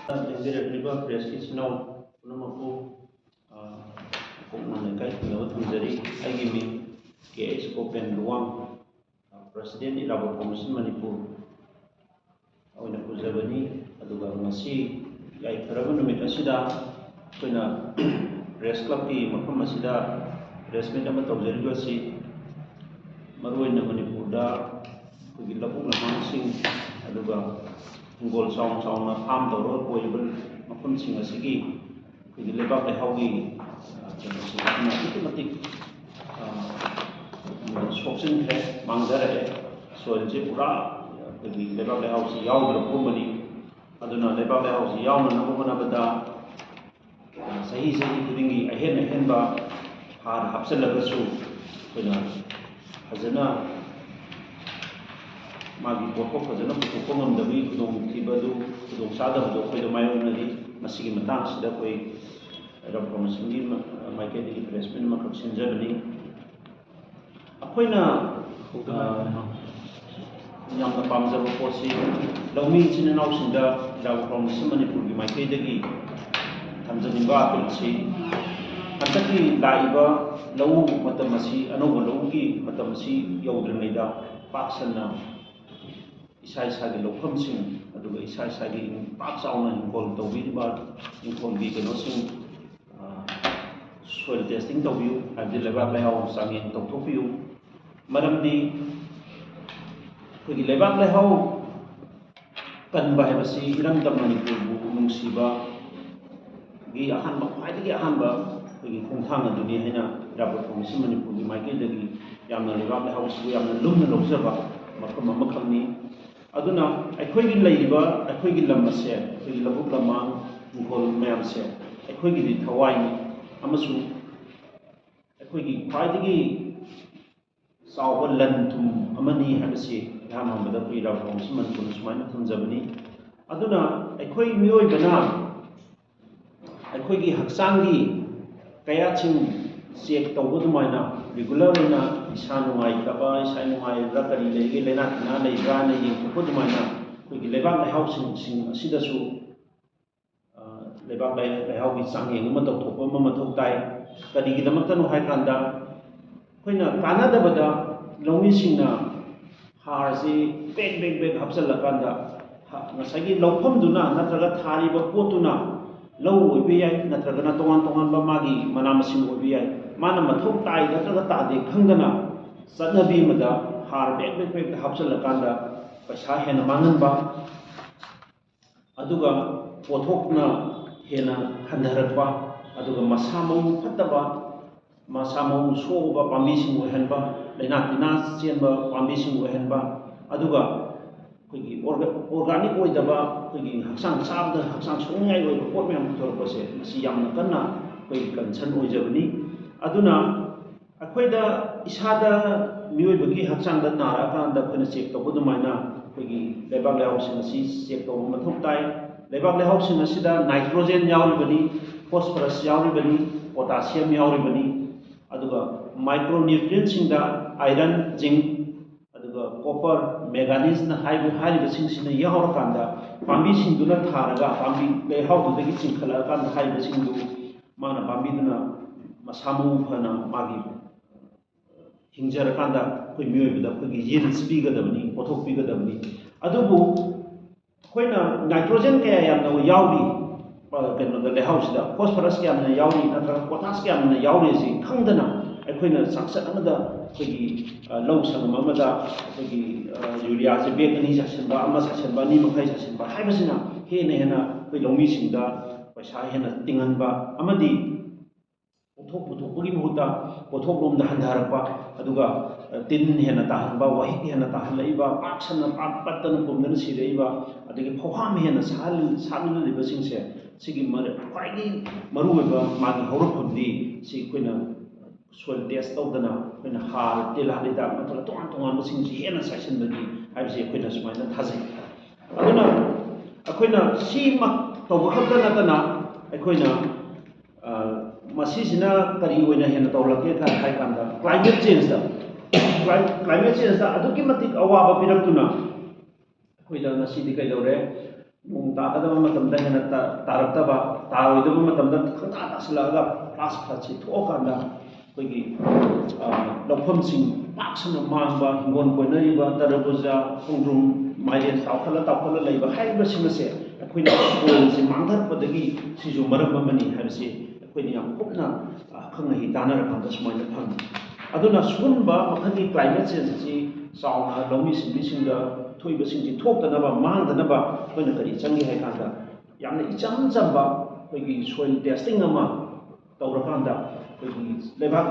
ꯂꯦꯡꯖꯔꯛꯂꯤꯕ ꯄ꯭ꯔꯦꯁꯀꯤ ꯏꯆꯤꯟꯅꯥꯎ ꯄꯨꯝꯅꯃꯛꯄꯨ ꯄꯨꯛꯅꯤꯡ ꯂꯩꯀꯥꯏ ꯊꯦꯡꯅꯕ ꯊꯝꯖꯔꯤ꯫ ꯑꯩꯒꯤ ꯃꯤꯡ KH ꯀꯣꯄꯦꯟ ꯂꯨꯋꯥꯡ, ꯄ꯭ꯔꯁꯤꯗꯦꯟꯠ ꯏꯔꯥꯕꯣꯠ ꯐꯥꯎꯟꯗꯦꯁꯟ ꯃꯅꯤꯄꯨꯔ ꯑꯣꯏꯅ ꯄꯨꯖꯕꯅꯤ꯫ ꯑꯗꯨꯒ ꯉꯁꯤ ꯌꯥꯏꯐꯔꯕ ꯅꯨꯃꯤꯠ ꯑꯁꯤꯗ ꯑꯩꯈꯣꯏꯅ ꯄ꯭ꯔꯦꯁ ꯀ꯭ꯂꯕꯀꯤ ꯃꯐꯝ ꯑꯁꯤꯗ ꯄ꯭ꯔꯦꯁ ꯃꯤꯠ ꯑꯃ ꯇꯧꯖꯔꯤꯕ ꯑꯁꯤ ꯃꯔꯨꯑꯣꯏꯅ ꯃꯅꯤꯄꯨꯔꯗ ꯑꯩꯈꯣꯏꯒꯤ ꯂꯧꯕꯨꯛ ꯂꯝꯍꯥꯡꯁꯤꯡ ꯑꯗꯨꯒ ꯍꯤꯡꯒꯣꯜ ꯆꯥꯎꯅ ꯆꯥꯎꯅ ꯐꯥꯝ ꯇꯧꯔꯒ ꯀꯣꯏꯔꯤꯕ ꯃꯐꯝꯁꯤꯡ ꯑꯁꯤꯒꯤ ꯑꯩꯈꯣꯏꯒꯤ ꯂꯩꯕꯥꯛ ꯂꯩꯍꯥꯎꯒꯤ ꯀꯩꯅꯣꯁꯤ ꯑꯗꯨꯛꯀꯤ ꯃꯇꯤꯛ ꯁꯣꯛꯆꯤꯟꯈ꯭ꯔꯦ, ꯃꯥꯡꯖꯔꯛꯑꯦ꯫ ꯁꯣꯏꯜꯁꯤ ꯄꯨꯔꯥ ꯑꯩꯈꯣꯏꯒꯤ ꯂꯩꯕꯥꯛ ꯂꯩꯍꯥꯎꯁꯤ ꯌꯥꯎꯗ꯭ꯔꯕꯒꯨꯝꯕꯅꯤ꯫ ꯑꯗꯨꯅ ꯂꯩꯕꯥꯛ ꯂꯩꯍꯥꯎꯁꯤ ꯌꯥꯎꯅꯅꯕ ꯍꯣꯠꯅꯕꯗ ꯆꯍꯤ ꯈꯨꯗꯤꯡꯒꯤ ꯑꯍꯦꯟꯕ ꯍꯥꯔ ꯍꯥꯞꯆꯤꯜꯂꯒꯁꯨ ꯑꯩꯈꯣꯏꯅ ꯐꯖꯅ ꯃꯥꯒꯤ ꯄꯣꯠꯊꯣꯛ ꯐꯖꯅ ꯄꯨꯊꯣꯛꯄ ꯉꯝꯗꯕꯒꯤ ꯈꯨꯗꯣꯡꯆꯥꯗꯕꯗꯨ ꯑꯩꯈꯣꯏꯗ ꯃꯥꯌꯣꯛꯅꯔꯤ꯫ ꯃꯁꯤꯒꯤ ꯃꯇꯥꯡꯁꯤꯗ ꯑꯩꯈꯣꯏ ꯏꯔꯥꯕꯣꯠ ꯐꯥꯎꯟꯗꯦꯁꯟꯒꯤ ꯃꯥꯏꯀꯩꯗꯒꯤ ꯄ꯭ꯔꯦꯁ ꯃꯤꯠ ꯑꯃꯈꯛ ꯁꯤꯟꯖꯕꯅꯤ꯫ ꯑꯩꯈꯣꯏꯅ ꯌꯥꯝꯅ ꯄꯥꯝꯖꯕ ꯄꯣꯠꯁꯤ ꯂꯧꯃꯤ ꯏꯆꯤꯟ ꯏꯅꯥꯎꯁꯤꯡꯗ ꯏꯔꯥꯕꯣꯠ ꯐꯥꯎꯟꯗꯦꯁꯟ ꯃꯅꯤꯄꯨꯔꯒꯤ ꯃꯥꯏꯀꯩꯗꯒꯤ ꯊꯝꯖꯅꯤꯡꯕ ꯑꯄꯤꯜ ꯑꯁꯤ ꯍꯟꯗꯛꯀꯤ ꯂꯥꯛꯏꯕ ꯂꯧꯎ ꯃꯇꯝ ꯑꯁꯤ ꯑꯅꯧꯕ ꯂꯧꯎꯒꯤ ꯃꯇꯝ ꯑꯁꯤ ꯌꯧꯗ꯭ꯔꯤꯉꯩꯗ ꯄꯥꯛ ꯁꯟꯅ ꯏꯁꯥꯒꯤ ꯂꯧꯐꯝꯁꯤꯡ ꯑꯗꯨꯒ ꯏꯁꯥꯒꯤ ꯄꯥꯛ ꯆꯥꯎꯅ ꯍꯤꯡꯒꯣꯜ ꯇꯧꯕꯤꯔꯤꯕ ꯍꯤꯡꯒꯣꯜꯒꯤ ꯀꯩꯅꯣꯁꯤꯡ ꯁꯣꯏꯜ ꯇꯦꯁꯇꯤꯡ ꯇꯧꯕꯤꯌꯨ, ꯍꯥꯏꯕꯗꯤ ꯂꯩꯕꯥꯛ ꯂꯩꯍꯥꯎ ꯆꯥꯡꯌꯦꯡ ꯇꯧꯊꯣꯛꯄꯤꯌꯨ꯫ ꯃꯔꯝꯗꯤ ꯑꯩꯈꯣꯏꯒꯤ ꯂꯩꯕꯥꯛ ꯂꯩꯍꯥꯎ ꯀꯟꯕ ꯍꯥꯏꯕꯁꯤ ꯏꯔꯝꯗꯝ ꯃꯅꯤꯄꯨꯔꯕꯨ ꯅꯨꯡꯁꯤꯕꯒꯤ ꯈ꯭ꯋꯥꯏꯗꯒꯤ ꯑꯍꯥꯟꯕ ꯑꯩꯈꯣꯏꯒꯤ ꯈꯣꯡꯊꯥꯡ ꯑꯗꯨꯅꯤ ꯍꯥꯏꯅ ꯏꯔꯥꯕꯣꯠ ꯐꯥꯎꯟꯗꯦꯁꯟ ꯃꯅꯤꯄꯨꯔꯒꯤ ꯃꯥꯏꯀꯩꯗꯒꯤ ꯌꯥꯝꯅ ꯂꯩꯕꯥꯛ ꯂꯩꯍꯥꯎꯁꯤꯕꯨ ꯌꯥꯝꯅ ꯂꯨꯝꯅ ꯂꯧꯖꯕ ꯃꯐꯝ ꯑꯃꯈꯛꯅꯤ꯫ ꯑꯗꯨꯅ ꯑꯩꯈꯣꯏꯒꯤ ꯂꯩꯔꯤꯕ ꯑꯩꯈꯣꯏꯒꯤ ꯂꯝ ꯑꯁꯦ, ꯑꯩꯈꯣꯏꯒꯤ ꯂꯧꯕꯨꯛ ꯂꯝꯍꯥꯡ ꯏꯪꯈꯣꯜ ꯃꯌꯥꯝꯁꯦ ꯑꯩꯈꯣꯏꯒꯤꯗꯤ ꯊꯋꯥꯏꯅꯤ ꯑꯃꯁꯨꯡ ꯑꯩꯈꯣꯏꯒꯤ ꯈ꯭ꯋꯥꯏꯗꯒꯤ ꯆꯥꯎꯕ ꯂꯟ ꯊꯨꯝ ꯑꯃꯅꯤ ꯍꯥꯏꯕꯁꯤ ꯏꯍꯥꯟ ꯍꯥꯟꯕꯗ ꯑꯩꯈꯣꯏ ꯏꯔꯥꯕꯣꯠ ꯐꯥꯎꯟꯗꯦꯁꯟ ꯃꯅꯤꯄꯨꯔꯅ ꯁꯨꯃꯥꯏꯅ ꯊꯝꯖꯕꯅꯤ꯫ ꯑꯗꯨꯅ ꯑꯩꯈꯣই ꯃꯤꯑꯣꯏꯕꯅ ꯑꯩꯈꯣꯏꯒꯤ ꯍꯛꯆꯥꯡꯒꯤ ꯀꯌꯥꯠꯁꯤꯡ ꯆꯦꯛ ꯇꯧꯕ ꯑꯗꯨꯃꯥꯏꯅ ꯔꯤꯒꯨꯂꯔ ꯑꯣꯏꯅ ꯏꯁꯥ ꯅꯨꯡꯉꯥꯏꯇꯕ, ꯏꯁꯥ ꯅꯨꯡꯉꯥꯏꯕ꯭ꯔꯥ, ꯀꯔꯤ ꯂꯩꯒꯦ, ꯂꯩꯅꯥ ꯇꯤꯟꯅꯥ ꯂꯩꯕ꯭ꯔꯥ ꯍꯥꯏꯅ ꯌꯦꯡꯊꯣꯛꯄ ꯑꯗꯨꯃꯥꯏꯅ ꯑꯩꯈꯣꯏꯒꯤ ꯂꯩꯕꯥꯛ ꯂꯩꯍꯥꯎꯁꯤꯡ ꯑꯁꯤꯗꯁꯨ ꯂꯩꯕꯥꯛ ꯂꯩꯍꯥꯎꯒꯤ ꯆꯥꯡꯌꯦꯡ ꯑꯃ ꯇꯧꯊꯣꯛꯄ ꯑꯃ ꯃꯊꯧ ꯇꯥꯏ꯫ ꯀꯔꯤꯒꯤꯗꯃꯛꯇꯅꯣ ꯍꯥꯏꯀꯥꯟꯗ ꯑꯩꯈꯣꯏꯅ ꯀꯥꯟꯅꯗꯕꯗ ꯂꯧꯃꯤꯁꯤꯡꯅ ꯍꯥꯔꯁꯤ ꯕꯦꯛ ꯍꯥꯞꯆꯤꯜꯂꯀꯥꯟꯗ ꯉꯁꯥꯏꯒꯤ ꯂꯧꯐꯝꯗꯨꯅ ꯅꯠꯇ꯭ꯔꯒ ꯊꯥꯔꯤꯕ ꯄꯣꯠꯇꯨꯅ ꯂꯧ ꯑꯣꯏꯕ ꯌꯥꯏ, ꯅꯠꯇ꯭ꯔꯒꯅ ꯇꯣꯉꯥꯟ ꯇꯣꯉꯥꯟꯕ ꯃꯥꯒꯤ ꯃꯅꯥ ꯃꯁꯤꯡ ꯑꯣꯏꯕ ꯌꯥꯏ꯫ ꯃꯥꯅ ꯃꯊꯧ ꯇꯥꯏ ꯅꯠꯇ꯭ꯔꯒ ꯇꯥꯗꯦ ꯈꯪꯗꯅ ꯆꯠꯅꯕꯤ ꯑꯃꯗ ꯍꯥꯔ ꯕꯦꯛꯇ ꯍꯥꯞꯆꯤꯜꯂꯀꯥꯟꯗ ꯄꯩꯁꯥ ꯍꯦꯟꯅ ꯃꯥꯡꯍꯟꯕ, ꯑꯗꯨꯒ ꯄꯣꯠꯊꯣꯛꯅ ꯍꯦꯟꯅ ꯍꯟꯊꯔꯛꯄ, ꯑꯗꯨꯒ ꯃꯁꯥ ꯃꯎ ꯐꯠꯇꯕ, ꯃꯁꯥ ꯃꯎ ꯁꯣꯛꯑꯕ ꯄꯥꯝꯕꯤꯁꯤꯡ ꯑꯣꯏꯍꯟꯕ, ꯂꯩꯅꯥ ꯇꯤꯟꯅꯥ ꯆꯦꯟꯕ ꯄꯥꯝꯕꯤꯁꯤꯡ ꯑꯣꯏꯍꯟꯕ, ꯑꯗꯨꯒ ꯑꯩꯈꯣꯏꯒꯤ ꯑꯣꯔꯒꯥꯅꯤꯛ ꯑꯣꯏꯗꯕ, ꯑꯩꯈꯣꯏꯒꯤ ꯍꯛꯆꯥꯡ ꯆꯥꯕꯗ ꯍꯛꯆꯥꯡ ꯁꯣꯛꯅꯤꯡꯉꯥꯏ ꯑꯣꯏꯕ ꯄꯣꯠ ꯃꯌꯥꯝ ꯄꯨꯊꯣꯔꯛꯄꯁꯦ ꯃꯁꯤ ꯌꯥꯝꯅ ꯀꯟꯅ ꯑꯩꯈꯣꯏꯒꯤ ꯀꯟꯁꯔꯟ ꯑꯣꯏꯖꯕꯅꯤ꯫ ꯑꯗꯨꯅ ꯑꯩꯈꯣꯏꯗ ꯏꯁꯥꯗ ꯃꯤꯑꯣꯏꯕꯒꯤ ꯍꯛꯆꯥꯡꯗ ꯅꯥꯔꯛꯑꯀꯥꯟꯗ ꯑꯩꯈꯣꯏꯅ ꯆꯦꯛ ꯇꯧꯕ ꯑꯗꯨꯃꯥꯏꯅ ꯑꯩꯈꯣꯏꯒꯤ ꯂꯩꯕꯥꯛ ꯂꯩꯍꯥꯎꯁꯤꯡ ꯑꯁꯤ ꯆꯦꯛ ꯇꯧꯕ ꯃꯊꯧ ꯇꯥꯏ꯫ ꯂꯩꯕꯥꯛ ꯂꯩꯍꯥꯎꯁꯤꯡ ꯑꯁꯤꯗ ꯅꯥꯏꯇ꯭ꯔꯣꯖꯦꯟ ꯌꯥꯎꯔꯤꯕꯅꯤ, ꯐꯣꯁꯐꯔꯁ ꯌꯥꯎꯔꯤꯕꯅꯤ, ꯄꯣꯇꯥꯁꯤꯌꯝ ꯌꯥꯎꯔꯤꯕꯅꯤ, ꯑꯗꯨꯒ ꯃꯥꯏꯀ꯭ꯔꯣꯅ꯭ꯌꯨꯇ꯭ꯔꯤꯌꯦꯟꯠꯁꯤꯡꯗ ꯑꯥꯏꯔꯟ, ꯖꯤꯡꯛ, ꯑꯗꯨꯒ ꯀꯣꯄꯔ, ꯃꯦꯡꯒꯥꯅꯤꯖꯅ ꯍꯥꯏꯔꯤꯕꯁꯤꯡꯁꯤꯅ ꯌꯥꯎꯔꯀꯥꯟꯗ ꯄꯥꯝꯕꯤꯁꯤꯡꯗꯨꯅ ꯊꯥꯔꯒ ꯄꯥꯝꯕꯤ ꯂꯩꯍꯥꯎꯗꯨꯗꯒꯤ ꯆꯤꯡꯈꯠꯂꯛꯑꯀꯥꯟꯗ ꯍꯥꯏꯔꯤꯕꯁꯤꯡꯗꯨ ꯃꯥꯅ ꯄꯥꯝꯕꯤꯗꯨꯅ ꯃꯁꯥ ꯃꯎ ꯐꯅ ꯃꯥꯒꯤ ꯍꯤꯡꯖꯔꯀꯥꯟꯗ ꯑꯩꯈꯣꯏ ꯃꯤꯑꯣꯏꯕꯗ ꯑꯩꯈꯣꯏꯒꯤ ꯌꯤꯜꯁ ꯄꯤꯒꯗꯕꯅꯤ, ꯄꯣꯠꯊꯣꯛ ꯄꯤꯒꯗꯕꯅꯤ꯫ ꯑꯗꯨꯕꯨ ꯑꯩꯈꯣꯏꯅ ꯅꯥꯏꯇ꯭ꯔꯣꯖꯦꯟꯀꯌꯥ ꯌꯥꯝꯅ ꯌꯥꯎꯔꯤ ꯀꯩꯅꯣꯗ ꯂꯩꯍꯥꯎꯁꯤꯗ, ꯐꯣꯁꯐꯔꯁ ꯀꯌꯥꯝꯅ ꯌꯥꯎꯔꯤ ꯅꯠꯇ꯭ꯔꯒ ꯄꯣꯇꯥꯁ ꯀꯌꯥꯝꯅ ꯌꯥꯎꯔꯤ ꯑꯁꯤ ꯈꯪꯗꯅ ꯑꯩꯈꯣꯏꯅ ꯆꯥꯡꯆꯠ ꯑꯃꯗ ꯑꯩꯈꯣꯏꯒꯤ ꯂꯧ ꯁꯪꯒꯝ ꯑꯃꯗ ꯑꯩꯈꯣꯏꯒꯤ ꯌꯨꯔꯤꯌꯥꯁꯦ ꯕꯦꯛ 2 ꯆꯥꯏꯁꯤꯟꯕ, 1 ꯆꯥꯏꯁꯤꯟꯕ, 2 ꯃꯈꯥꯏ ꯆꯥꯏꯁꯤꯟꯕ ꯍꯥꯏꯕꯁꯤꯅ ꯍꯦꯟꯅ ꯑꯩꯈꯣꯏ ꯂꯧꯃꯤꯁꯤꯡꯗ ꯄꯩꯁꯥ ꯍꯦꯟꯅ ꯇꯤꯡꯍꯟꯕ ꯑꯃꯗꯤ ꯄꯣꯠꯊꯣꯛ ꯄꯨꯊꯣꯛꯄꯒꯤ ꯃꯍꯨꯠꯇ ꯄꯣꯠꯊꯣꯛꯂꯣꯝꯗ ꯍꯟꯊꯔꯛꯄ, ꯑꯗꯨꯒ ꯇꯤꯟ ꯍꯦꯟꯅ ꯇꯥꯍꯟꯕ, ꯋꯥꯍꯤꯛ ꯍꯦꯟꯅ ꯇꯥꯍꯜꯂꯛꯏꯕ, ꯄꯥꯛ ꯁꯟꯅ ꯄꯠꯇꯅ ꯄꯨꯝꯗꯅ ꯁꯤꯔꯛꯏꯕ, ꯑꯗꯒꯤ ꯐꯧꯍꯥꯝ ꯍꯦꯟꯅ ꯁꯥꯍꯜꯂꯤꯕꯁꯤꯡꯁꯦ ꯁꯤꯒꯤ ꯈ꯭ꯋꯥꯏꯗꯒꯤ ꯃꯔꯨꯑꯣꯏꯕ ꯃꯥꯒꯤ ꯍꯧꯔꯛꯐꯝꯗꯤ ꯁꯤ ꯑꯩꯈꯣꯏꯅ ꯁꯣꯏꯜ ꯇꯦꯁ ꯇꯧꯗꯅ ꯑꯩꯈꯣꯏꯅ ꯍꯥꯔ, ꯇꯤꯜꯍꯥꯠ ꯍꯤꯗꯥꯛ ꯅꯠꯇ꯭ꯔꯒ ꯇꯣꯉꯥꯟ ꯇꯣꯉꯥꯟꯕꯁꯤꯡꯁꯤ ꯍꯦꯟꯅ ꯆꯥꯏꯁꯤꯟꯕꯒꯤ ꯍꯥꯏꯕꯁꯤ ꯑꯩꯈꯣꯏꯅ ꯁꯨꯃꯥꯏꯅ ꯊꯥꯖꯩ꯫ ꯑꯗꯨꯅ ꯑꯩꯈꯣꯏꯅ ꯁꯤꯃꯛ ꯇꯧꯕ ꯈꯛꯇ ꯅꯠꯇꯅ ꯑꯩꯈꯣꯏꯅ ꯃꯁꯤꯁꯤꯅ ꯀꯔꯤ ꯑꯣꯏꯅ ꯍꯦꯟꯅ ꯇꯧꯔꯛꯀꯦ ꯍꯥꯏ ꯀꯥꯟꯗ ꯀ꯭ꯂꯥꯏꯃꯦꯠ ꯆꯦꯟꯖꯇ ꯑꯗꯨꯛꯀꯤ ꯃꯇꯤꯛ ꯑꯋꯥꯕ ꯄꯤꯔꯛꯇꯨꯅ ꯑꯩꯈꯣꯏꯗ ꯉꯁꯤꯗꯤ ꯀꯩꯗꯧꯔꯦ, ꯅꯣꯡ ꯇꯥꯒꯗꯕ ꯃꯇꯝꯗ ꯍꯦꯟꯅ ꯇꯥꯔꯛꯇꯕ, ꯇꯥꯔꯣꯏꯗꯕ ꯃꯇꯝꯗ ꯈꯪꯇꯥ ꯇꯥꯁꯤꯜꯂꯛꯑꯒ ꯐ꯭ꯂꯥꯁ ꯐ꯭ꯂꯠꯁꯤ ꯊꯣꯛꯑꯀꯥꯟꯗ ꯑꯩꯈꯣꯏꯒꯤ ꯂꯧꯐꯝꯁꯤꯡ ꯄꯥꯛ ꯁꯟꯅ ꯃꯥꯡꯕ, ꯍꯤꯡꯒꯣꯜ ꯀꯣꯏꯅꯔꯤꯕ ꯇꯔꯕꯨꯖꯥ, ꯈꯣꯡꯗ꯭ꯔꯨꯝ, ꯃꯥꯏꯔꯦꯟ ꯇꯥꯎꯈꯠꯂ ꯂꯩꯕ ꯍꯥꯏꯔꯤꯕꯁꯤꯡ ꯑꯁꯦ ꯑꯩꯈꯣꯏꯅ ꯁꯣꯏꯜꯁꯤ ꯃꯥꯡꯊꯔꯛꯄꯗꯒꯤ ꯁꯤꯁꯨ ꯃꯔꯝ ꯑꯃꯅꯤ ꯍꯥꯏꯕꯁꯤ ꯑꯩꯈꯣꯏꯅ ꯌꯥꯝ ꯀꯨꯞꯅ ꯑꯈꯪ ꯑꯍꯩ ꯇꯥꯟꯅꯔꯀꯥꯟꯗ ꯁꯨꯃꯥꯏꯅ ꯐꯪꯏ꯫ ꯑꯗꯨꯅ ꯁꯤꯒꯨꯝꯕ ꯃꯈꯜꯒꯤ ꯀ꯭ꯂꯥꯏꯃꯦꯠ ꯆꯦꯟꯖ ꯑꯁꯤ ꯆꯥꯎꯅ ꯂꯧꯃꯤ ꯁꯤꯟꯃꯤꯁꯤꯡꯗ ꯊꯣꯛꯏꯕꯁꯤꯡꯁꯤ ꯊꯣꯛꯇꯅꯕ, ꯃꯥꯡꯗꯅꯕ ꯑꯩꯈꯣꯏꯅ ꯀꯔꯤ ꯆꯪꯒꯦ ꯍꯥꯏ ꯀꯥꯟꯗ ꯌꯥꯝꯅ ꯏꯆꯝ ꯆꯝꯕ ꯑꯩꯈꯣꯏꯒꯤ ꯁꯣꯏꯜ ꯇꯦꯁꯇꯤꯡ ꯑꯃ ꯇꯧꯔꯀꯥꯟꯗ ꯑꯩꯈꯣꯏꯒꯤ ꯂꯩꯕꯥꯛ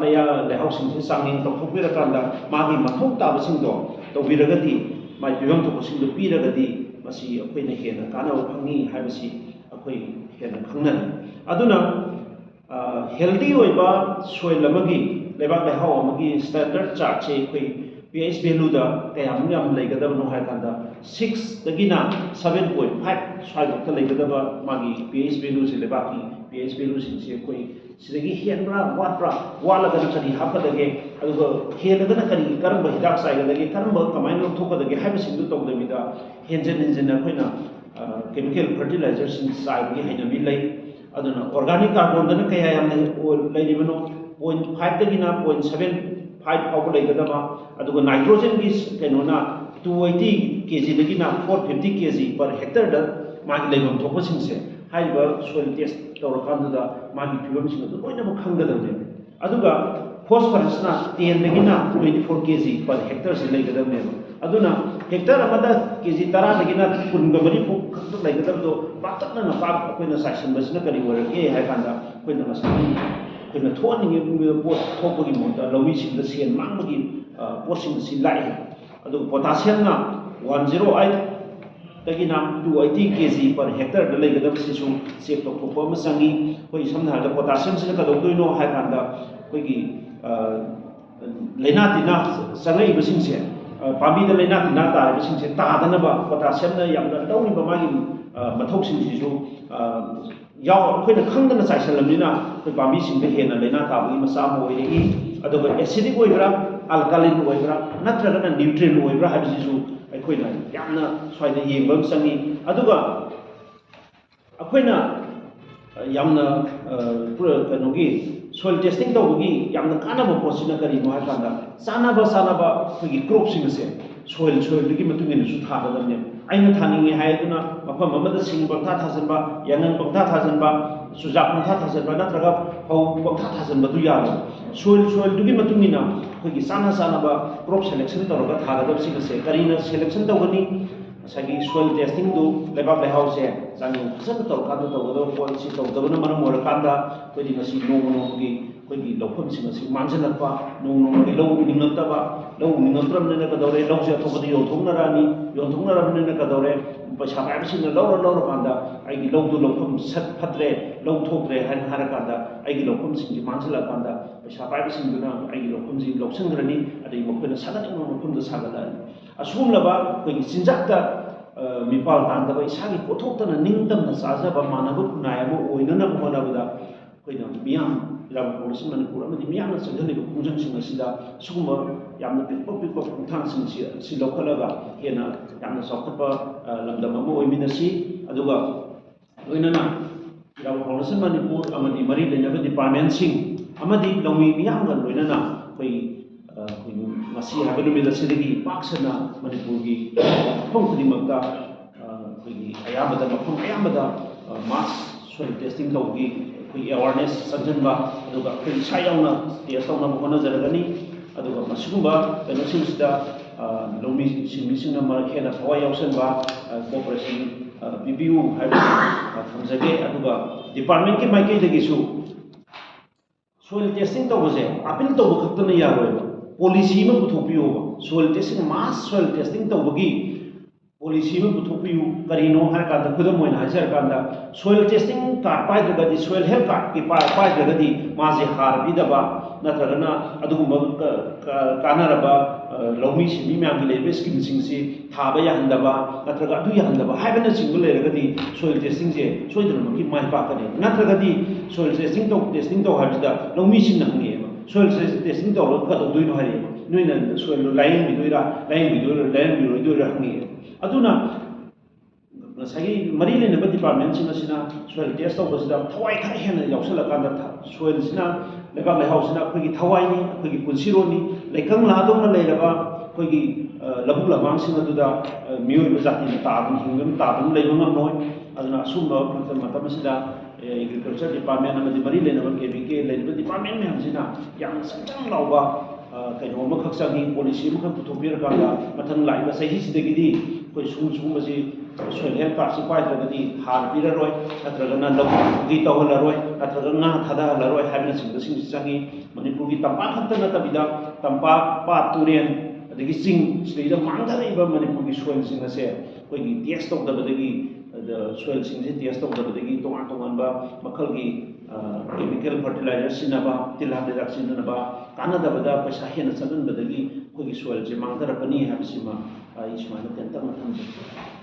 ꯂꯩꯍꯥꯎꯁꯤꯡꯁꯤ ꯆꯥꯡꯌꯦꯡ ꯇꯧꯊꯣꯛꯄꯤꯔꯀꯥꯟꯗ ꯃꯥꯒꯤ ꯃꯊꯧ ꯇꯥꯕꯁꯤꯡꯗꯣ ꯇꯧꯕꯤꯔꯒꯗꯤ, ꯃꯥꯏ ꯄꯤꯐꯝ ꯊꯣꯛꯄꯁꯤꯡꯗꯣ ꯄꯤꯔꯒꯗꯤ ꯃꯁꯤ ꯑꯩꯈꯣꯏꯅ ꯍꯦꯟꯅ ꯀꯥꯟꯅꯕ ꯐꯪꯏ ꯍꯥꯏꯕꯁꯤ ꯑꯩꯈꯣꯏ ꯍꯦꯟꯅ ꯈꯪꯅꯔꯤ꯫ ꯑꯗꯨꯅ ꯍꯦꯜꯗꯤ ꯑꯣꯏꯕ ꯁꯣꯏꯜ ꯑꯃꯒꯤ, ꯂꯩꯕꯥꯛ ꯂꯩꯍꯥꯎ ꯑꯃꯒꯤ ꯁ꯭ꯇꯦꯟꯗꯔꯠ ꯆꯥꯔꯠꯁꯦ ꯑꯩꯈꯣꯏ pH ꯚꯦꯂꯨꯗ ꯀꯌꯥꯃꯨꯛ ꯌꯥꯝ ꯂꯩꯒꯗꯕꯅꯣ ꯍꯥꯏ ꯀꯥꯟꯗ 6ꯗꯒꯤꯅ 7.5 ꯁ꯭ꯋꯥꯏꯐꯥꯎꯇ ꯂꯩꯒꯗꯕ ꯃꯥꯒꯤ pH ꯚꯦꯂꯨꯁꯦ, ꯂꯩꯕꯥꯛꯀꯤ pH ꯚꯦꯂꯨꯁꯤꯡꯁꯦ ꯑꯩꯈꯣꯏ ꯁꯤꯗꯒꯤ ꯍꯦꯟꯕ꯭ꯔꯥ ꯋꯥꯠꯄ꯭ꯔꯥ, ꯋꯥꯠꯂꯒꯅ ꯀꯔꯤ ꯍꯥꯞꯀꯗꯒꯦ, ꯑꯗꯨꯒ ꯍꯦꯜꯂꯒꯅ ꯀꯔꯝꯕ ꯍꯤꯗꯥꯛ ꯆꯥꯏꯒꯗꯒꯦ, ꯀꯃꯥꯏꯅ ꯂꯧꯊꯣꯛꯀꯗꯒꯦ ꯍꯥꯏꯕꯁꯤꯡꯗꯨ ꯇꯧꯗꯕꯤꯗ ꯍꯦꯟꯖꯤꯟ ꯑꯩꯈꯣꯏꯅ ꯀꯦꯃꯤꯀꯦꯜ ꯐꯔꯇꯤꯂꯥꯏꯖꯔꯁꯤꯡ ꯆꯥꯏꯕꯒꯤ ꯍꯩꯅꯕꯤ ꯂꯩ꯫ ꯑꯗꯨꯅ ꯑꯣꯔꯒꯥꯅꯤꯛ ꯀꯥꯔꯕꯣꯟꯗꯅ ꯀꯌꯥ ꯌꯥꯝꯅ ꯂꯩꯔꯤꯕꯅꯣ? 0.5ꯗꯒꯤꯅ 0.75 ꯐꯥꯎꯕ ꯂꯩꯒꯗꯕ, ꯑꯗꯨꯒ ꯅꯥꯏꯇ꯭ꯔꯣꯖꯦꯟꯒꯤ ꯀꯩꯅꯣꯅ 280 kgꯗꯒꯤꯅ 450 kg ꯄꯔ ꯍꯦꯛꯇꯔꯗ ꯃꯥꯒꯤ ꯂꯩꯐꯝ ꯊꯣꯛꯄꯁꯤꯡꯁꯦ ꯍꯥꯏꯔꯤꯕ ꯁꯣꯏꯜ ꯇꯦꯁ ꯇꯧꯔꯀꯥꯟꯗꯨꯗ ꯃꯥꯒꯤ ꯐꯤꯕꯝꯁꯤꯡ ꯑꯗꯨ ꯂꯣꯏꯅꯃꯛ ꯈꯪꯒꯗꯕꯅꯦꯕ꯫ ꯑꯗꯨꯒ ꯐꯣꯁꯐꯔꯁꯅ 10ꯗꯒꯤꯅ 24 kg ꯄꯔ ꯍꯦꯛꯇꯔꯁꯤ ꯂꯩꯒꯗꯕꯅꯦꯕ꯫ ꯑꯗꯨꯅ ꯍꯦꯛꯇꯔ ꯑꯃꯗ kg 10ꯗꯒꯤꯅ 12 ꯐꯥꯎ ꯈꯛꯇ ꯂꯩꯒꯗꯕꯗꯣ ꯄꯥꯛꯇꯛꯅꯅ ꯑꯩꯈꯣꯏꯅ ꯆꯥꯏꯁꯤꯟꯕꯁꯤꯅ ꯀꯔꯤ ꯑꯣꯏꯔꯛꯀꯦ ꯍꯥꯏ ꯀꯥꯟꯗ ꯑꯩꯈꯣꯏꯅ ꯉꯁꯥꯏꯒꯤ ꯑꯩꯈꯣꯏꯅ ꯊꯣꯛꯍꯟꯅꯤꯡꯉꯤꯕ ꯄꯣꯠ ꯊꯣꯛꯄꯒꯤ ꯃꯍꯨꯠꯇ ꯂꯧꯃꯤꯁꯤꯡꯗ ꯁꯦꯟ ꯃꯥꯡꯕꯒꯤ ꯄꯣꯠꯁꯤꯡ ꯑꯁꯤ ꯂꯥꯛꯏ꯫ ꯑꯗꯨꯒ ꯄꯣꯇꯥꯁꯤꯌꯝꯅ 108ꯗꯒꯤꯅ 280 kg ꯄꯔ ꯍꯦꯛꯇꯔꯗ ꯂꯩꯒꯗꯕꯁꯤꯁꯨ ꯆꯦꯛ ꯇꯧꯊꯣꯛꯄ ꯑꯃ ꯆꯪꯏ꯫ ꯑꯩꯈꯣꯏ ꯁꯝꯅ ꯍꯥꯏꯔꯕꯗ ꯄꯣꯇꯥꯁꯤꯌꯝꯁꯤꯅ ꯀꯩꯗꯧꯗꯣꯏꯅꯣ ꯍꯥꯏ ꯀꯥꯟꯗ ꯑꯩꯈꯣꯏꯒꯤ ꯂꯩꯅꯥ ꯇꯤꯟꯅꯥ ꯆꯪꯉꯛꯏꯕꯁꯤꯡꯁꯦ, ꯄꯥꯝꯕꯤꯗ ꯂꯩꯅꯥ ꯇꯤꯟꯅꯥ ꯇꯥꯔꯤꯕꯁꯤꯡꯁꯦ ꯇꯥꯗꯅꯕ ꯄꯣꯇꯥꯁꯤꯌꯝꯅ ꯌꯥꯝꯅ ꯂꯧꯔꯤꯕ ꯃꯥꯒꯤ ꯃꯊꯧꯁꯤꯡꯁꯤꯁꯨ ꯑꯩꯈꯣꯏꯅ ꯈꯪꯗꯅ ꯆꯥꯏꯁꯤꯜꯂꯕꯅꯤna ꯑꯩꯈꯣꯏ ꯄꯥꯝꯕꯤꯁꯤꯡꯗ ꯍꯦꯟꯅ ꯂꯩꯅꯥ ꯇꯥꯕꯒꯤ ꯃꯆꯥꯛ ꯑꯃ ꯑꯣꯏꯔꯛꯏ꯫ ꯑꯗꯨꯒ ꯑꯦꯁꯤഡിꯛ ꯑꯣꯏꯕ꯭ꯔꯥ, ꯑꯜꯀꯥꯂꯤꯟ ꯑꯣꯏꯕ꯭ꯔꯥ, ꯅꯠꯇ꯭ꯔꯒꯅ ꯅ꯭ꯌꯨꯇ꯭ꯔꯤꯟ ꯑꯣꯏꯕ꯭ꯔꯥ ꯍꯥꯏꯕꯁꯤꯁꯨ ꯑꯩꯈꯣꯏꯅ ꯌꯥꯝꯅ ꯁ꯭ꯋꯥꯏꯗ ꯌꯦꯡꯕ ꯑꯃ ꯆꯪꯏ꯫ ꯑꯗꯨꯒ ꯑꯩꯈꯣꯏꯅ ꯌꯥꯝꯅ ꯀꯩꯅꯣꯒꯤ ꯁꯣꯏꯜ ꯇꯦꯁꯇꯤꯡ ꯇꯧꯕꯒꯤ ꯌꯥꯝꯅ ꯀꯥꯟꯅꯕ ꯄꯣꯠꯁꯤꯅ ꯀꯔꯤꯅꯣ ꯍꯥꯏ ꯀꯥꯟꯗ ꯆꯥꯅꯕ ꯑꯩꯈꯣꯏꯒꯤ ꯀ꯭ꯔꯣꯞꯁꯤꯡ ꯑꯁꯦ ꯁꯣꯏꯜꯗꯨꯒꯤ ꯃꯇꯨꯡ ꯏꯟꯅꯁꯨ ꯊꯥꯒꯗꯕꯅꯦꯕ꯫ ꯑꯩꯅ ꯊꯥꯅꯤꯡꯉꯦ ꯍꯥꯏꯗꯨꯅ ꯃꯐꯝ ꯑꯃꯗ ꯁꯤꯡ ꯄꯪꯊꯥ ꯊꯥꯖꯤꯟꯕ, ꯌꯥꯏꯉꯪ ꯄꯪꯊꯥ ꯊꯥꯖꯤꯟꯕ, ꯆꯨꯖꯥꯛ ꯄꯪꯊꯥ ꯊꯥꯖꯤꯟꯕ, ꯅꯠꯇ꯭ꯔꯒ ꯐꯧ ꯄꯪꯊꯥ ꯊꯥꯖꯤꯟꯕꯗꯨ ꯌꯥꯔꯣꯏ꯫ ꯁꯣꯏꯜꯗꯨꯒꯤ ꯃꯇꯨꯡ ꯏꯟꯅ ꯑꯩꯈꯣꯏꯒꯤ ꯆꯥꯅꯕ ꯀ꯭ꯔꯣꯞ ꯁꯦꯂꯦꯛꯁꯟ ꯇꯧꯔꯒ ꯊꯥꯒꯗꯕꯁꯤꯡ ꯑꯁꯦ ꯀꯔꯤꯅ ꯁꯦꯂꯦꯛꯁꯟ ꯇꯧꯒꯅꯤ? ꯉꯁꯥꯏꯒꯤ ꯁꯣꯏꯜ ꯇꯦꯁꯇꯤꯡꯗꯨ, ꯂꯩꯕꯥꯛ ꯂꯩꯍꯥꯎꯁꯦ ꯆꯥꯡꯌꯦꯡ ꯐꯖꯅ ꯇꯧꯔꯀꯥꯟꯗ ꯇꯧꯒꯗꯕ ꯄꯣꯠꯁꯤ ꯇꯧꯗꯕꯅ ꯃꯔꯝ ꯑꯣꯏꯔꯀꯥꯟꯗ ꯑꯩꯈꯣꯏꯗꯤ ꯉꯁꯤ ꯅꯣꯡꯃꯒꯤ ꯑꯩꯈꯣꯏꯒꯤ ꯂꯧꯐꯝꯁꯤꯡ ꯑꯁꯤ ꯃꯥꯡꯁꯤꯜꯂꯛꯄ, ꯅꯣꯡꯃꯒꯤ ꯂꯧ ꯎꯅꯤꯡꯉꯛꯇꯕ, ꯂꯧ ꯎꯅꯤꯡꯉꯛꯇ꯭ꯔꯕꯅꯤꯅ ꯀꯩꯗꯧꯔꯦ? ꯂꯧꯁꯦ ꯑꯇꯣꯞꯄꯗ ꯌꯣꯟꯊꯣꯛꯅꯔꯛꯑꯅꯤ, ꯌꯣꯟꯊꯣꯛꯅꯔꯕꯅꯤꯅ ꯀꯩꯗꯧꯔꯦ? ꯄꯩꯁꯥ ꯄꯥꯏꯕꯁꯤꯡꯅ ꯂꯧꯔꯀꯥꯟꯗ ꯑꯩꯒꯤ ꯂꯧꯗꯨ ꯂꯧꯐꯝ ꯐꯠꯇ꯭ꯔꯦ, ꯂꯧ ꯊꯣꯛꯇ꯭ꯔꯦ ꯍꯥꯏꯔꯀꯥꯟꯗ ꯑꯩꯒꯤ ꯂꯧꯐꯝꯁꯤꯡꯁꯤ ꯃꯥꯡꯁꯤꯜꯂꯛꯑꯀꯥꯟꯗ ꯄꯩꯁꯥ ꯄꯥꯏꯕꯁꯤꯡꯗꯨꯅ ꯑꯩꯒꯤ ꯂꯧꯐꯝꯁꯤ ꯂꯧꯁꯤꯟꯈ꯭ꯔꯅꯤ, ꯑꯗꯩ ꯃꯈꯣꯏꯅ ꯁꯥꯒꯠꯅꯤꯡꯕ ꯃꯐꯝꯗ ꯁꯥꯒꯠꯂꯛꯑꯅꯤ꯫ ꯑꯁꯤꯒꯨꯝꯂꯕ ꯑꯩꯈꯣꯏꯒꯤ ꯆꯤꯟꯖꯥꯛꯇ ꯃꯤꯄꯥꯜ ꯇꯥꯡꯗꯕ, ꯏꯁꯥꯒꯤ ꯄꯣꯠꯊꯣꯛꯇꯅ ꯅꯤꯡꯇꯝꯅ ꯆꯥꯖꯕ ꯃꯥꯟꯅꯕ ꯈꯨꯟꯅꯥꯏ ꯑꯃ ꯑꯣꯏꯅꯅꯕ ꯍꯣꯠꯅꯕꯗ ꯑꯩꯈꯣꯏꯅ ꯏꯔꯥꯕꯣꯠ ꯐꯥꯎꯟꯗꯦꯁꯟ ꯃꯅꯤꯄꯨꯔ ꯑꯃꯗꯤ ꯃꯤꯌꯥꯝꯅ ꯆꯪꯁꯤꯜꯂꯤꯕ ꯈꯣꯡꯖꯪꯁꯤꯡ ꯑꯁꯤꯗ ꯁꯤꯒꯨꯝꯕ ꯌꯥꯝꯅ ꯄꯤꯛꯄ ꯈꯣꯡꯊꯥꯡꯁꯤꯡꯁꯤ ꯂꯧꯈꯠꯂꯒ ꯍꯦꯟꯅ ꯌꯥꯝꯅ ꯆꯥꯎꯈꯠꯄ ꯂꯝꯗꯝ ꯑꯃ ꯑꯣꯏꯃꯤꯟꯅꯁꯤ꯫ ꯑꯗꯨꯒ ꯂꯣꯏꯅꯅ ꯏꯔꯥꯕꯣꯠ ꯐꯥꯎꯟꯗꯦꯁꯟ ꯃꯅꯤꯄꯨꯔ ꯑꯃꯗꯤ ꯃꯔꯤ ꯂꯩꯅꯕ ꯗꯤꯄꯥꯔꯠꯃꯦꯟꯁꯤꯡ ꯑꯃꯗꯤ ꯂꯧꯃꯤ ꯃꯤꯌꯥꯝꯒ ꯂꯣꯏꯅꯅ ꯑꯩꯈꯣꯏ ꯉꯁꯤ ꯍꯥꯏꯕ ꯅꯨꯃꯤꯠ ꯑꯁꯤꯗꯒꯤ ꯄꯥꯛ ꯁꯟꯅ ꯃꯅꯤꯄꯨꯔꯒꯤ ꯃꯐꯝ ꯈꯨꯗꯤꯡꯃꯛꯇ ꯑꯩꯈꯣꯏꯒꯤ ꯃꯐꯝ ꯑꯌꯥꯝꯕꯗ ꯃꯥꯁ ꯁꯣꯏꯜ ꯇꯦꯁꯇꯤꯡ ꯇꯧꯕꯒꯤ ꯑꯩꯈꯣꯏꯒꯤ ꯑꯦꯋꯥꯔꯅꯦꯁ ꯆꯪꯁꯤꯟꯕ, ꯑꯗꯨꯒ ꯑꯩꯈꯣꯏ ꯏꯁꯥ ꯌꯥꯎꯅ ꯇꯦꯁ ꯇꯧꯅꯕ ꯍꯣꯠꯅꯖꯔꯒꯅꯤ꯫ ꯑꯗꯨꯒ ꯃꯁꯤꯒꯨꯝꯕ ꯀꯩꯅꯣꯁꯤꯡꯁꯤꯗ ꯂꯧꯃꯤ ꯁꯤꯟꯃꯤꯁꯤꯡꯅ ꯍꯦꯟꯅ ꯊꯋꯥꯏ ꯌꯥꯎꯁꯟꯕ, ꯀooperation ꯄꯤꯕꯤꯌꯨ ꯍꯥꯏꯕꯁꯤ ꯊꯝꯖꯒꯦ꯫ ꯑꯗꯨꯒ ꯗꯤꯄꯥꯔꯠꯃꯦꯟꯠꯀꯤ ꯃꯥꯏꯀꯩꯗꯒꯤꯁꯨ ꯁꯣꯏꯜ ꯇꯦꯁꯇꯤꯡ ꯇꯧꯕꯁꯦ ꯑꯥꯄꯤꯜ ꯇꯧꯕ ꯈꯛꯇꯅ ꯌꯥꯔꯣꯏꯕ, ꯄꯣꯂꯤꯁꯤ ꯑꯃ ꯄꯨꯊꯣꯛꯄꯤꯌꯣꯕ꯫ ꯁꯣꯏꯜ ꯇꯦꯁꯇꯤꯡ, ꯃꯥꯁ ꯁꯣꯏꯜ ꯇꯦꯁꯇꯤꯡ ꯇꯧꯕꯒꯤ ꯄꯣꯂꯤꯁꯤ ꯑꯃ ꯄꯨꯊꯣꯛꯄꯤꯌꯨ꯫ ꯀꯔꯤꯅꯣ ꯍꯥꯏꯔꯀꯥꯟꯗ ꯈꯨꯗꯝ ꯑꯣꯏꯅ ꯍꯥꯏꯖꯔꯀꯥꯟꯗ ꯁꯣꯏꯜ ꯇꯦꯁꯇꯤꯡ ꯀꯥꯔꯗ ꯄꯥꯏꯗ꯭ꯔꯒꯗꯤ, ꯁꯣꯏꯜ ꯍꯦꯜꯊ ꯀꯥꯔꯗꯀꯤ ꯄꯥꯏꯗ꯭ꯔꯒꯗꯤ ꯃꯥꯁꯦ ꯍꯥꯔ ꯄꯤꯗꯕ, ꯅꯠꯇ꯭ꯔꯒꯅ ꯑꯗꯨꯒꯨꯝꯕ ꯀꯥꯟꯅꯔꯕ ꯂꯧꯃꯤ ꯁꯤꯟꯃꯤ ꯃꯌꯥꯝꯒꯤ ꯂꯩꯔꯤꯕ ꯁ꯭ꯀꯤꯝꯁꯤꯡꯁꯤ ꯊꯥꯕ ꯌꯥꯍꯟꯗꯕ, ꯅꯠꯇ꯭ꯔꯒ ꯑꯗꯨ ꯌꯥꯍꯟꯗꯕ ꯍꯥꯏꯕꯅꯆꯤꯡꯕ ꯂꯩꯔꯒꯗꯤ ꯁꯣꯏꯜ ꯇꯦꯁꯇꯤꯡꯁꯦ ꯁꯣꯏꯗꯅꯃꯛꯀꯤ ꯃꯥꯏ ꯄꯥꯛꯀꯅꯤ꯫ ꯅꯠꯇ꯭ꯔꯒꯗꯤ ꯁꯣꯏꯜ ꯇꯦꯁꯇꯤꯡ ꯇꯧ ꯍꯥꯏꯕꯁꯤꯗ ꯂꯧꯃꯤꯁꯤꯡꯅ ꯍꯪꯉꯛꯑꯦꯕ, ꯁꯣꯏꯜ ꯇꯦꯁꯇꯤꯡ ꯇꯧꯔꯒ ꯀꯩꯗꯧꯗꯣꯏꯅꯣ ꯍꯥꯏꯔꯛꯑꯦꯕ, ꯅꯣꯏꯅ ꯁꯣꯏꯜꯗꯣ ꯂꯥꯏꯌꯦꯡꯕꯤꯔꯣꯏꯗꯣꯏꯔꯥ ꯍꯪꯉꯛꯑꯦꯕ꯫ ꯑꯗꯨꯅ ꯉꯁꯥꯏꯒꯤ ꯃꯔꯤ ꯂꯩꯅꯕ ꯗꯤꯄꯥꯔꯠꯃꯦꯟꯁꯤꯡ ꯑꯁꯤꯅ ꯁꯣꯏꯜ ꯇꯦꯁ ꯇꯧꯕꯁꯤꯗ ꯊꯋꯥꯏ ꯈꯔ ꯍꯦꯟꯅ ꯌꯥꯎꯁꯜꯂꯀꯥꯟꯗ ꯁꯣꯏꯜꯁꯤꯅ ꯂꯩꯕꯥꯛ ꯂꯩꯍꯥꯎꯁꯤꯅ ꯑꯩꯈꯣꯏꯒꯤ ꯊꯋꯥꯏꯅꯤ, ꯑꯩꯈꯣꯏꯒꯤ ꯄꯨꯟꯁꯤꯔꯣꯟꯅꯤ, ꯂꯩꯀꯪ ꯂꯥꯗꯧꯅ ꯂꯩꯔꯕ ꯑꯩꯈꯣꯏꯒꯤ ꯂꯧꯕꯨꯛ ꯂꯝꯍꯥꯡꯁꯤꯡ ꯑꯗꯨꯗ ꯃꯤꯑꯣꯏꯕ ꯖꯥꯇꯤꯅ ꯇꯥꯗꯨꯅ ꯍꯤꯡꯗꯨꯅ ꯇꯥꯗꯨꯅ ꯂꯩꯕ ꯉꯝꯂꯣꯏ꯫ ꯑꯗꯨꯅ ꯑꯁꯨꯝꯕ ꯃꯇꯝ ꯑꯁꯤꯗ ꯑꯦꯒ꯭ꯔꯤꯀꯜꯆꯔ ꯗꯤꯄꯥꯔꯠꯃꯦꯟ ꯑꯃꯗꯤ ꯃꯔꯤ ꯂꯩꯅꯕ KVK ꯂꯩꯔꯤꯕ ꯗꯤꯄꯥꯔꯠꯃꯦꯟ ꯃꯌꯥꯝꯁꯤꯅ ꯌꯥꯝꯅ ꯆꯪ ꯂꯥꯎꯕ ꯀꯩꯅꯣ ꯑꯃꯈꯛ ꯆꯪꯉꯤ, ꯄꯣꯂꯤꯁꯤ ꯑꯃꯈꯛ ꯄꯨꯊꯣꯛꯄꯤꯔꯀꯥꯟꯗ ꯃꯊꯪ ꯂꯥꯛꯏꯕ ꯆꯍꯤꯁꯤꯗꯒꯤꯗꯤ ꯑꯩꯈꯣꯏ ꯁꯤꯒꯨꯝꯕꯁꯤ ꯁꯣꯏꯜ ꯍꯦꯜꯊ ꯀꯥꯔꯗꯁꯤ ꯄꯥꯏꯗ꯭ꯔꯒꯗꯤ ꯍꯥꯔ ꯄꯤꯔꯔꯣꯏ, ꯅꯠꯇ꯭ꯔꯒꯅ ꯂꯧꯕꯨꯛ ꯇꯧꯍꯜꯂꯔꯣꯏ, ꯅꯠꯇ꯭ꯔꯒ ꯉꯥ ꯊꯥꯗꯍꯜꯂꯔꯣꯏ ꯍꯥꯏꯕꯅꯆꯤꯡꯕꯁꯤꯡꯁꯤ ꯆꯪꯉꯤ꯫ ꯃꯅꯤꯄꯨꯔꯒꯤ ꯇꯝꯄꯥꯛ ꯈꯛꯇ ꯅꯠꯇꯕꯤꯗ ꯇꯝꯄꯥꯛ, ꯄꯥꯠ, ꯇꯨꯔꯦꯟ ꯑꯗꯒꯤ ꯆꯤꯡ ꯁꯤꯗꯩꯗ ꯃꯥꯡꯊꯔꯛꯏꯕ ꯃꯅꯤꯄꯨꯔꯒꯤ ꯁꯣꯏꯜꯁꯤꯡ ꯑꯁꯦ ꯑꯩꯈꯣꯏꯒꯤ ꯇꯦꯁ ꯇꯧꯗꯕꯗꯒꯤ, ꯁꯣꯏꯜꯁꯤꯡꯁꯦ ꯇꯦꯁ ꯇꯧꯗꯕꯗꯒꯤ ꯇꯣꯉꯥꯟ ꯇꯣꯉꯥꯟꯕ ꯃꯈꯜꯒꯤ ꯀꯦꯃꯤꯀꯦꯜ ꯐꯔꯇꯤꯂꯥꯏꯖꯔ ꯁꯤꯖꯤꯟꯅꯕ, ꯇꯤꯜꯍꯥꯠ ꯍꯤꯗꯥꯛ ꯁꯤꯖꯤꯟꯅꯕ, ꯀꯥꯟꯅꯗꯕꯗ ꯄꯩꯁꯥ ꯍꯦꯟꯅ ꯆꯠꯍꯟꯕꯗꯒꯤ ꯑꯩꯈꯣꯏꯒꯤ ꯁꯣꯏꯜꯁꯦ ꯃꯥꯡꯊꯔꯛꯀꯅꯤ ꯍꯥꯏꯕꯁꯤꯃ ꯑꯩ ꯁꯨꯃꯥꯏꯅ ꯇꯦꯟꯇꯛꯅ ꯊꯝꯖꯒꯦ꯫